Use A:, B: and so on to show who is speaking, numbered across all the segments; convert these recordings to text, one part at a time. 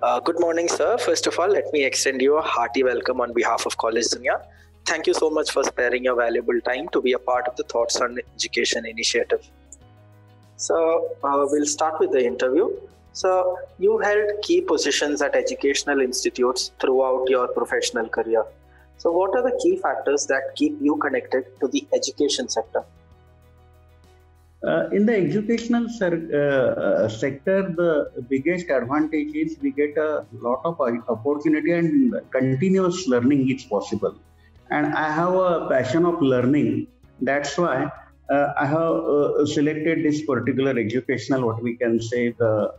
A: Good morning, sir. First of all, let me extend you a hearty welcome on behalf of College Dunya. Thank you so much for sparing your valuable time to be a part of the Thoughts on Education initiative. So, we'll start with the interview. So, you held key positions at educational institutes throughout your professional career. So, what are the key factors that keep you connected to the education sector?
B: In the educational sector, the biggest advantage is we get a lot of opportunity and continuous learning is possible. And I have a passion of learning. That's why I have selected this particular educational, what we can say, the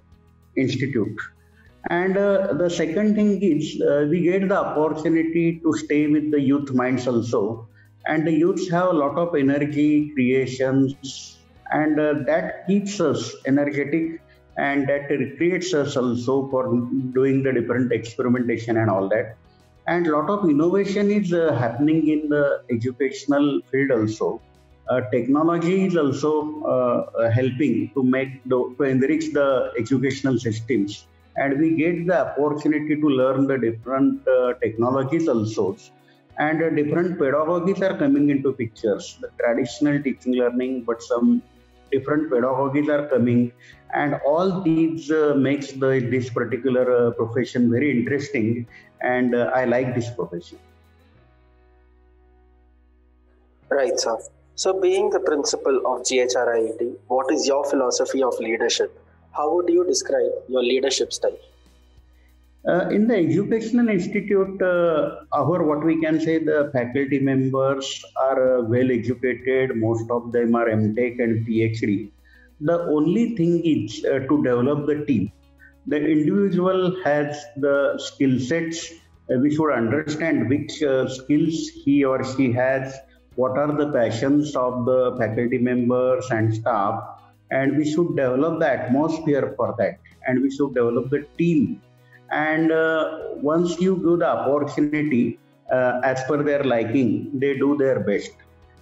B: institute. And the second thing is we get the opportunity to stay with the youth minds also. And the youths have a lot of energy, creations, and that keeps us energetic and that creates us also for doing the different experimentation and all that. And a lot of innovation is happening in the educational field also. Technology is also helping to to enrich the educational systems, and we get the opportunity to learn the different technologies also, and different pedagogies are coming into pictures. The traditional teaching learning, but some different pedagogies are coming, and all these makes this particular profession very interesting, and I like this profession.
A: Right, sir. So, being the principal of GHRIET, what is your philosophy of leadership? How would you describe your leadership style?
B: In the educational institute, our what we can say the faculty members are well educated. Most of them are MTech and PhD. The only thing is to develop the team. The individual has the skill sets. We should understand which skills he or she has. What are the passions of the faculty members and staff, and we should develop the atmosphere for that, and we should develop the team. And once you give the opportunity as per their liking, they do their best.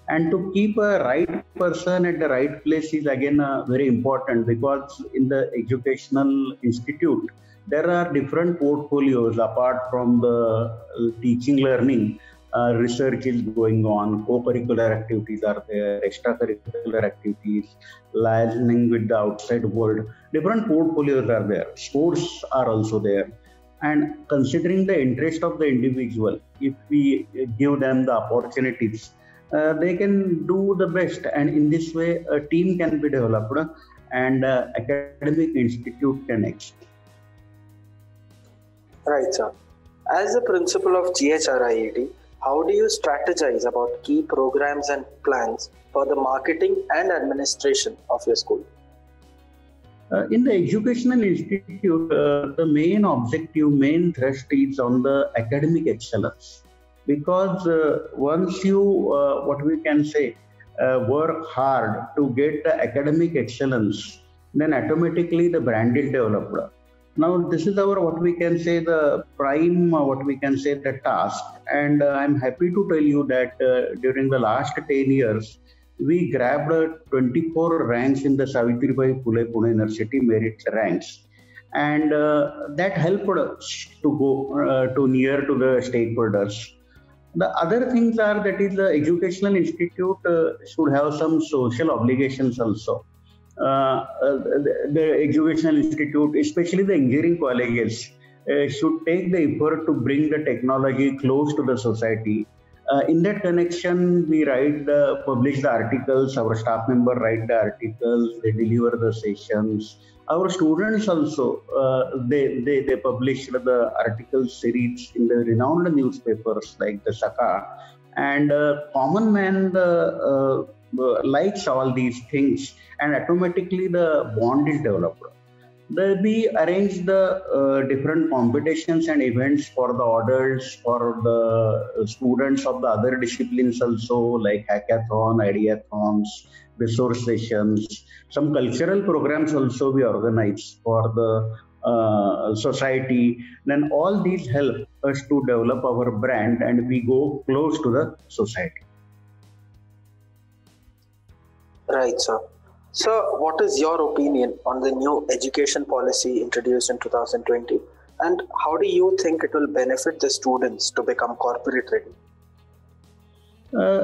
B: And to keep a right person at the right place is again very important, because in the educational institute there are different portfolios apart from the teaching learning. Research is going on, co-curricular activities are there, extracurricular activities, liaising with the outside world. Different portfolios are there. Sports are also there. And considering the interest of the individual, if we give them the opportunities, they can do the best. And in this way, a team can be developed and academic institute can excel.
A: Right, sir. As the principal of GHRIET, how do you strategize about key programs and plans for the marketing and administration of your school?
B: In the educational institute, the main objective, main thrust is on the academic excellence. Because once you, what we can say, work hard to get the academic excellence, then automatically the brand is developed. Now, this is our, what we can say, the prime, what we can say, the task. And I'm happy to tell you that during the last 10 years, we grabbed 24 ranks in the Savitribai Phule Pune University merit ranks. And that helped us to go to near to the stakeholders. The other things are that is the educational institute should have some social obligations also. The educational institute, especially the engineering colleges, should take the effort to bring the technology close to the society. In that connection, we publish the articles, our staff member write the articles, they deliver the sessions. Our students also, they publish the article series in the renowned newspapers like the Saka. And common man likes all these things, and automatically the bond is developed. We arrange the different competitions and events for the adults, for the students of the other disciplines also, like hackathon, ideathons, resource sessions. Some cultural programs also we organize for the society. Then all these help us to develop our brand and we go close to the society.
A: Right, sir. So, what is your opinion on the new education policy introduced in 2020? And how do you think it will benefit the students to become corporate ready?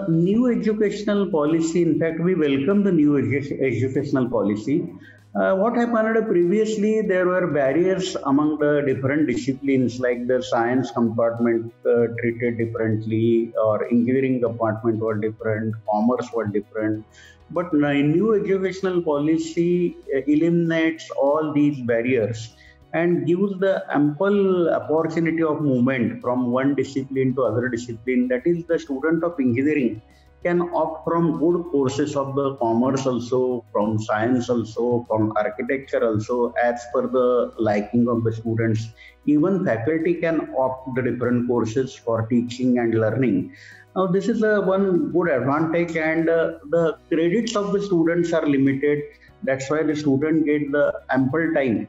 B: New educational policy, in fact, we welcome the new educational policy. What happened previously, there were barriers among the different disciplines, like the science compartment treated differently, or engineering department were different, commerce were different. But new educational policy eliminates all these barriers and gives the ample opportunity of movement from one discipline to other discipline. That is, the student of engineering can opt from good courses of the commerce also, from science also, from architecture also, as per the liking of the students. Even faculty can opt the different courses for teaching and learning. Now, this is one good advantage, and the credits of the students are limited. That's why the student get the ample time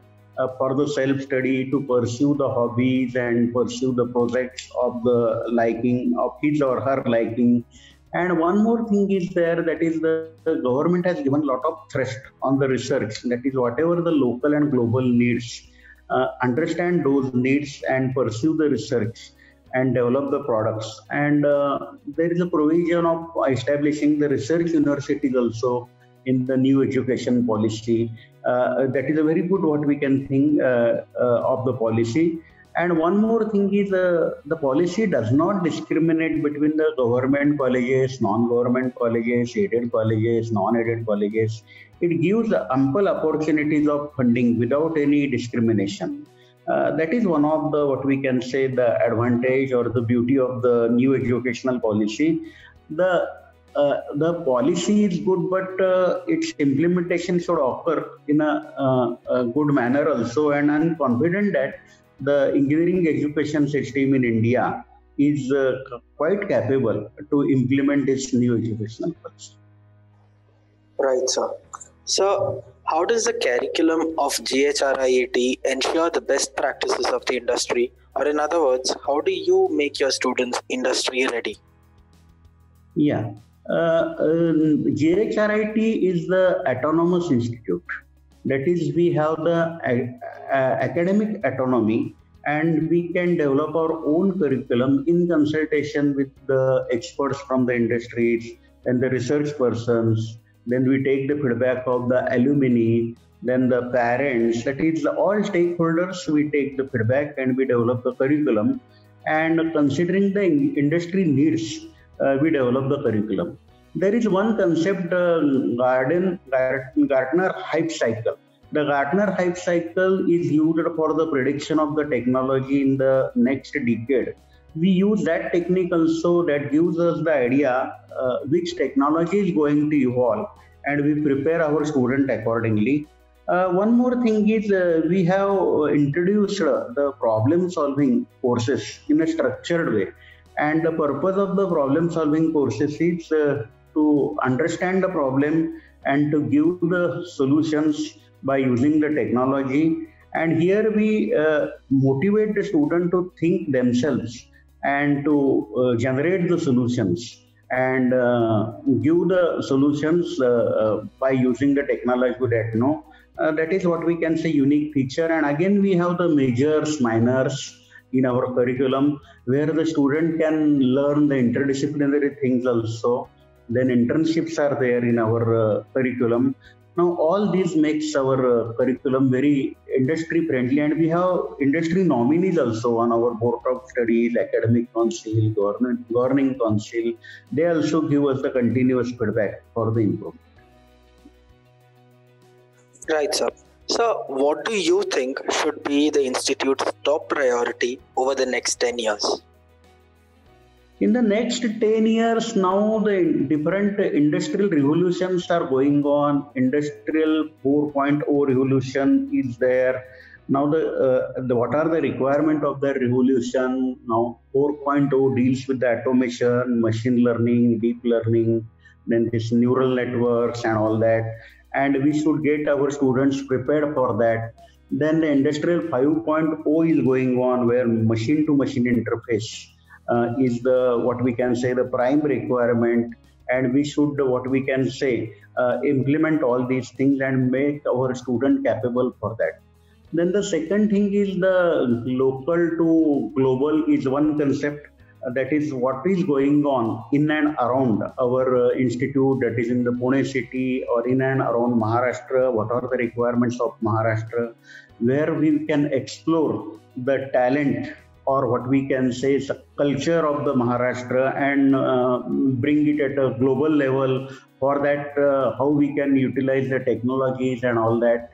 B: for the self-study to pursue the hobbies and pursue the projects of the liking of his or her liking. And one more thing is there, that is the government has given a lot of thrust on the research. That is, whatever the local and global needs, understand those needs and pursue the research and develop the products. And there is a provision of establishing the research universities also in the new education policy. That is a very good what we can think of the policy. And one more thing is the policy does not discriminate between the government colleges, non-government colleges, aided colleges, non-aided colleges. It gives ample opportunities of funding without any discrimination. That is one of the what we can say the advantage or the beauty of the new educational policy. The policy is good, but its implementation should occur in a good manner also. And I'm confident that the engineering education system in India is quite capable to implement this new educational policy.
A: Right, sir. So, how does the curriculum of GHRIET ensure the best practices of the industry? Or in other words, how do you make your students industry ready?
B: Yeah. GHRIT is the autonomous institute. That is, we have the academic autonomy, and we can develop our own curriculum in consultation with the experts from the industries and the research persons. Then we take the feedback of the alumni, then the parents, that is all stakeholders. We take the feedback and we develop the curriculum. And considering the industry needs, we develop the curriculum. There is one concept, Gartner Hype Cycle. The Gartner Hype Cycle is used for the prediction of the technology in the next decade. We use that technique also, that gives us the idea which technology is going to evolve, and we prepare our student accordingly. One more thing is we have introduced the problem solving courses in a structured way. And the purpose of the problem solving courses is to understand the problem and to give the solutions by using the technology. And here we motivate the student to think themselves and to generate the solutions and give the solutions by using the technology that that is what we can say unique feature. And again, we have the majors, minors in our curriculum, where the student can learn the interdisciplinary things also. Then internships are there in our curriculum. Now, all these makes our curriculum very industry friendly, and we have industry nominees also on our board of studies, academic council, governing council. They also give us the continuous feedback for the improvement.
A: Right, sir. So, what do you think should be the institute's top priority over the next 10 years?
B: In the next 10 years, now the different industrial revolutions are going on. Industrial 4.0 revolution is there. Now, what are the requirements of the revolution? Now, 4.0 deals with the automation, machine learning, deep learning, then this neural networks and all that. And we should get our students prepared for that. Then the industrial 5.0 is going on, where machine-to-machine interface is the what we can say the prime requirement, and we should what we can say implement all these things and make our student capable for that. Then the second thing is the local to global is one concept. That is what is going on in and around our institute, that is in the Pune city or in and around Maharashtra. What are the requirements of Maharashtra, where we can explore the talent or what we can say is culture of the Maharashtra and bring it at a global level. For that, how we can utilize the technologies and all that.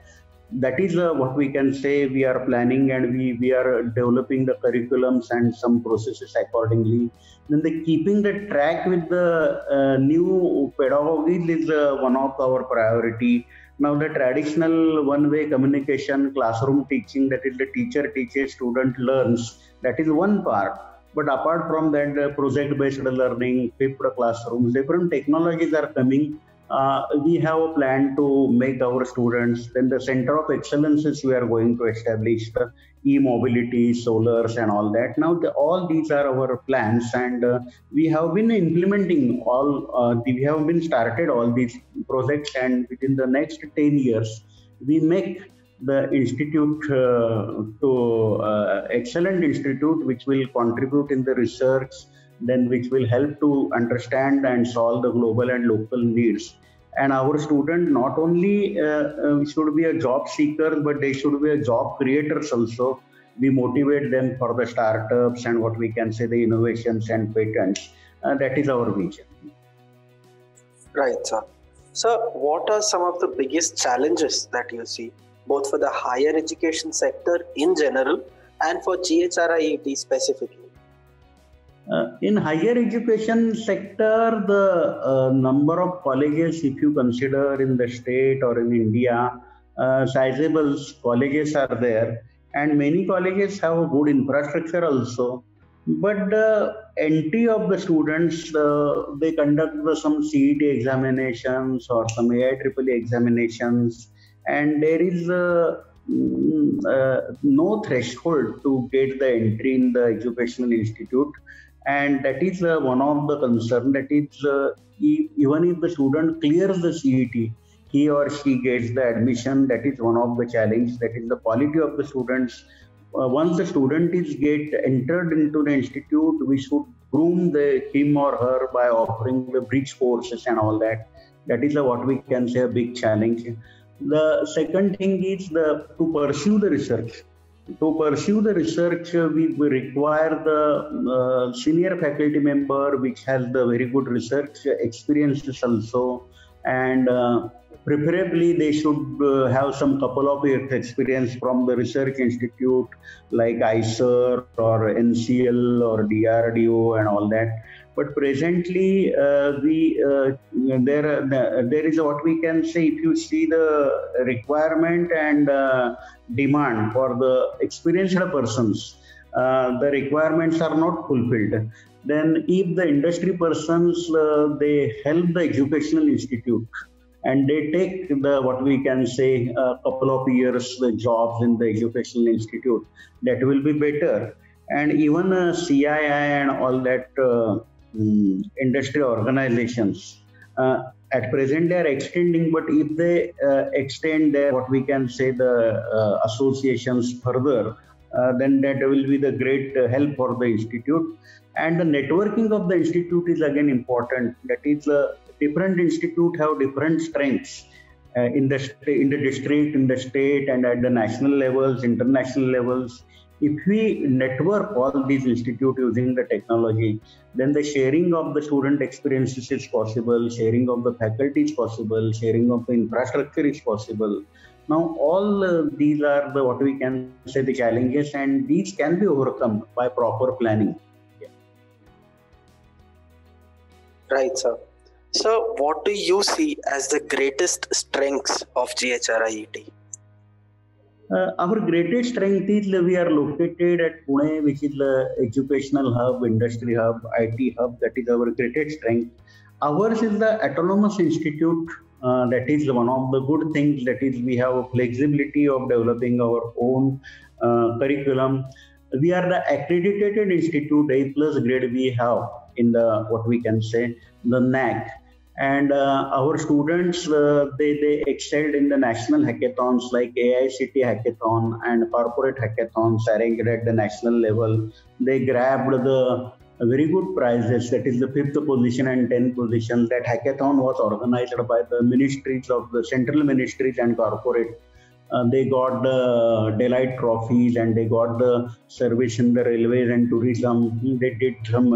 B: That is what we can say we are planning, and we are developing the curriculums and some processes accordingly. Then the keeping the track with the new pedagogies is one of our priority. Now the traditional one-way communication, classroom teaching, that is the teacher teaches, student learns, that is one part. But apart from that, the project-based learning, flipped classrooms, different technologies are coming. We have a plan to make our students, then the center of excellences we are going to establish, the e-mobility, solars and all that. Now all these are our plans, and we have been implementing we have been started all these projects, and within the next 10 years, we make the institute to excellent institute which will contribute in the research, then which will help to understand and solve the global and local needs. And our student not only should be a job seeker, but they should be a job creators also. We motivate them for the startups and what we can say the innovations and patents. That is our vision.
A: Right, sir. So, what are some of the biggest challenges that you see, both for the higher education sector in general and for GHRIET specifically?
B: In higher education sector, the number of colleges, if you consider in the state or in India, sizable colleges are there, and many colleges have a good infrastructure also. But the entry of the students, they conduct some CET examinations or some AIEEE examinations, and there is no threshold to get the entry in the educational institute. And that is one of the concern. That is, even if the student clears the CET, he or she gets the admission. That is one of the challenge. That is the quality of the students. Once the student is entered into the institute, we should groom him or her by offering the bridge courses and all that. That is what we can say a big challenge. The second thing is to pursue the research. To pursue the research, we require the senior faculty member which has the very good research experiences also, and preferably they should have some couple of years experience from the research institute like ICER or NCL or DRDO and all that. But presently, there is what we can say. If you see the requirement and demand for the experienced persons, the requirements are not fulfilled. Then, if the industry persons they help the educational institute and they take the what we can say a couple of years the jobs in the educational institute, that will be better. And even CII and all that. Industry organizations at present they are extending, but if they extend their what we can say the associations further, then that will be the great help for the institute. And the networking of the institute is again important. That is, different institute have different strengths in the district, in the state, and at the national levels, international levels. If we network all these institutes using the technology, then the sharing of the student experiences is possible, sharing of the faculty is possible, sharing of the infrastructure is possible. Now, all these are the what we can say the challenges, and these can be overcome by proper planning. Yeah.
A: Right, sir. So, what do you see as the greatest strengths of GHRIET?
B: Our greatest strength is we are located at Pune, which is the educational hub, industry hub, IT hub. That is our greatest strength. Ours is the autonomous institute. That is one of the good things. That is, we have a flexibility of developing our own curriculum. We are the accredited institute, A+ grade we have in the what we can say the NAAC. And our students, they excelled in the national hackathons like AICT hackathon and corporate hackathons arranged at the national level. They grabbed the very good prizes, that is the fifth position and 10th position. That hackathon was organized by the ministries of the central ministries and corporate. They got the delight trophies and they got the service in the railways and tourism. They did some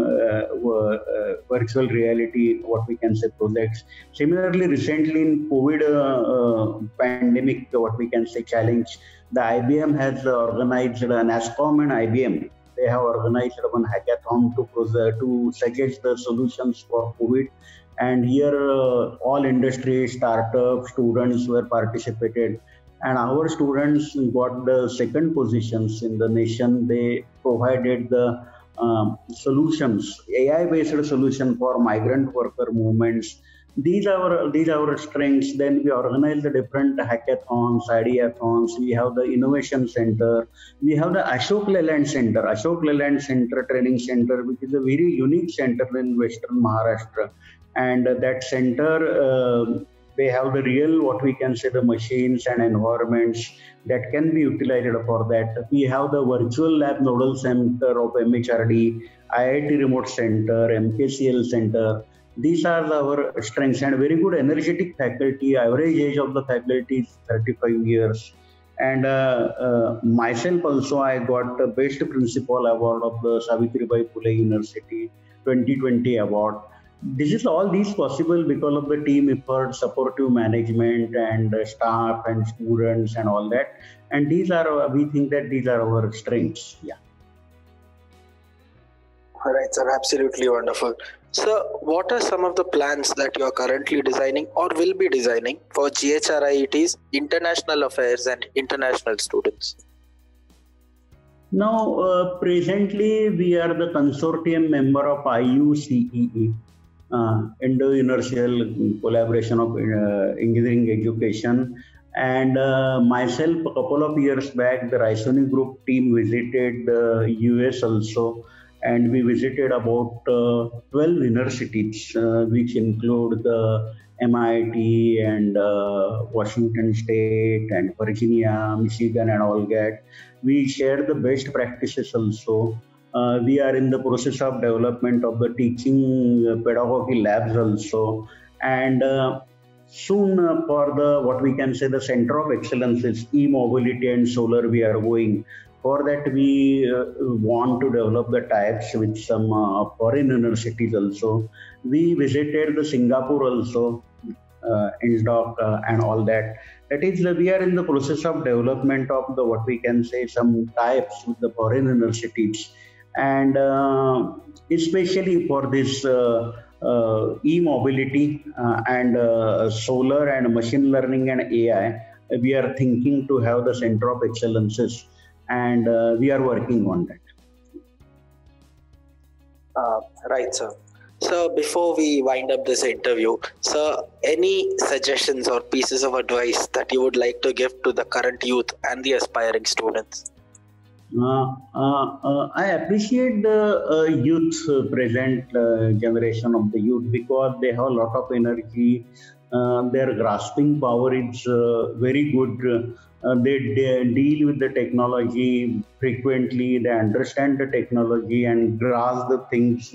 B: virtual reality, what we can say, projects. Similarly, recently in COVID pandemic, what we can say, challenge, the IBM has organized, NASCOM and IBM, they have organized one hackathon to suggest the solutions for COVID. And here all industry, startups, students were participated. And our students got the second positions in the nation. They provided the solutions, AI-based solution for migrant worker movements. These are our strengths. Then we organize the different hackathons, ideathons. We have the innovation center. We have the Ashok Leyland Center Training Center, which is a very unique center in Western Maharashtra. And that center, they have the real, what we can say, the machines and environments that can be utilized for that. We have the virtual lab nodal center of MHRD, IIT remote center, MKCL center. These are our strengths, and very good energetic faculty. Average age of the faculty is 35 years. And myself also, I got the best principal award of the Savitribai Phule University 2020 award. This is all these possible because of the team effort, supportive management and staff and students and all that. And these are, we think that these are our strengths. Yeah.
A: All right, sir. Absolutely wonderful. So, what are some of the plans that you are currently designing or will be designing for GHRIET's international affairs and international students?
B: Now, presently, we are the consortium member of IUCEE. Indo-Universal Collaboration of Engineering Education, and myself, a couple of years back, the Raisoni Group team visited US also, and we visited about 12 universities, which include the MIT and Washington State and Virginia, Michigan and all that. We shared the best practices also. We are in the process of development of the teaching pedagogy labs also. And soon for the, what we can say, the center of excellence is e-mobility and solar we are going. For that, we want to develop the types with some foreign universities also. We visited the Singapore also, INSDOC and all that. That is, we are in the process of development of the, what we can say, some types with the foreign universities. And especially for this e-mobility and solar and machine learning and AI, we are thinking to have the center of excellences, and we are working on that.
A: Right, sir. So before we wind up this interview, sir, any suggestions or pieces of advice that you would like to give to the current youth and the aspiring students?
B: I appreciate the youth, present generation of the youth, because they have a lot of energy. Their grasping power is very good. They deal with the technology frequently. They understand the technology and grasp the things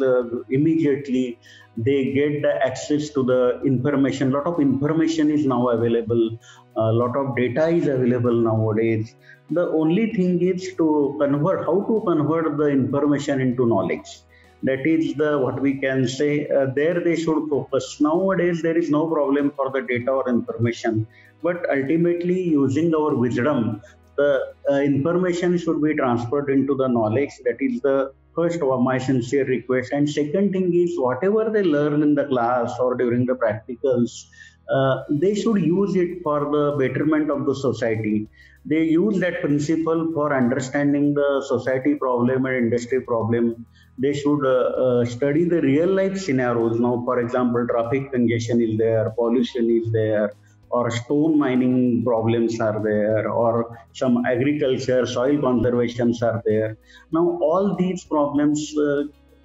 B: immediately. They get the access to the information. A lot of information is now available. A lot of data is available nowadays. The only thing is to convert, how to convert the information into knowledge. That is the, what we can say, there they should focus. Nowadays, there is no problem for the data or information, but ultimately using our wisdom, the information should be transferred into the knowledge. That is the first of my sincere request. And second thing is, whatever they learn in the class or during the practicals, they should use it for the betterment of the society. They use that principle for understanding the society problem and industry problem. They should study the real life scenarios. Now, for example, traffic congestion is there, pollution is there, or stone mining problems are there, or some agriculture, soil conservations are there. Now, all these problems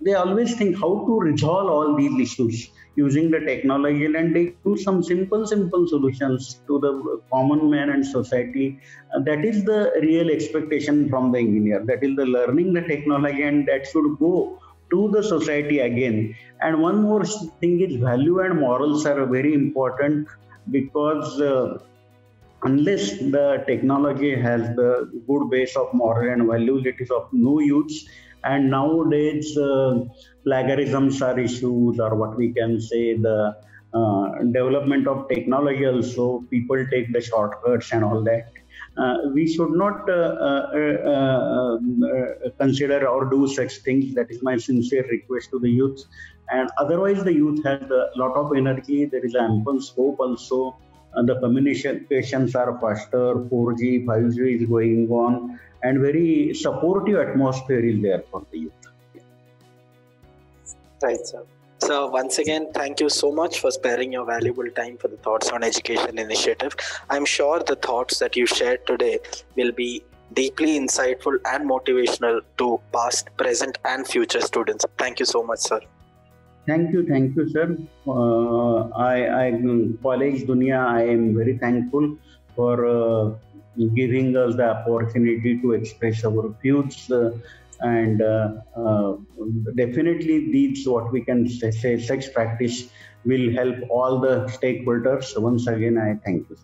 B: they always think how to resolve all these issues using the technology, and they do some simple solutions to the common man and society. That is the real expectation from the engineer. That is the learning the technology, and that should go to the society again. And one more thing is value and morals are very important, because unless the technology has the good base of moral and values, it is of no use. And nowadays, plagiarisms are issues, or what we can say, the development of technology also, people take the shortcuts and all that. We should not consider or do such things. That is my sincere request to the youth. And otherwise, the youth has a lot of energy. There is ample scope also. The communications are faster. 4G, 5G is going on, and very supportive atmosphere is there for the youth.
A: Right, sir. So once again, thank you so much for sparing your valuable time for the Thoughts on Education initiative. I'm sure the thoughts that you shared today will be deeply insightful and motivational to past, present, and future students. Thank you so much, sir.
B: Thank you, sir. College Dunia, I am very thankful for giving us the opportunity to express our views. And definitely these, what we can say, such practice will help all the stakeholders. Once again, I thank you.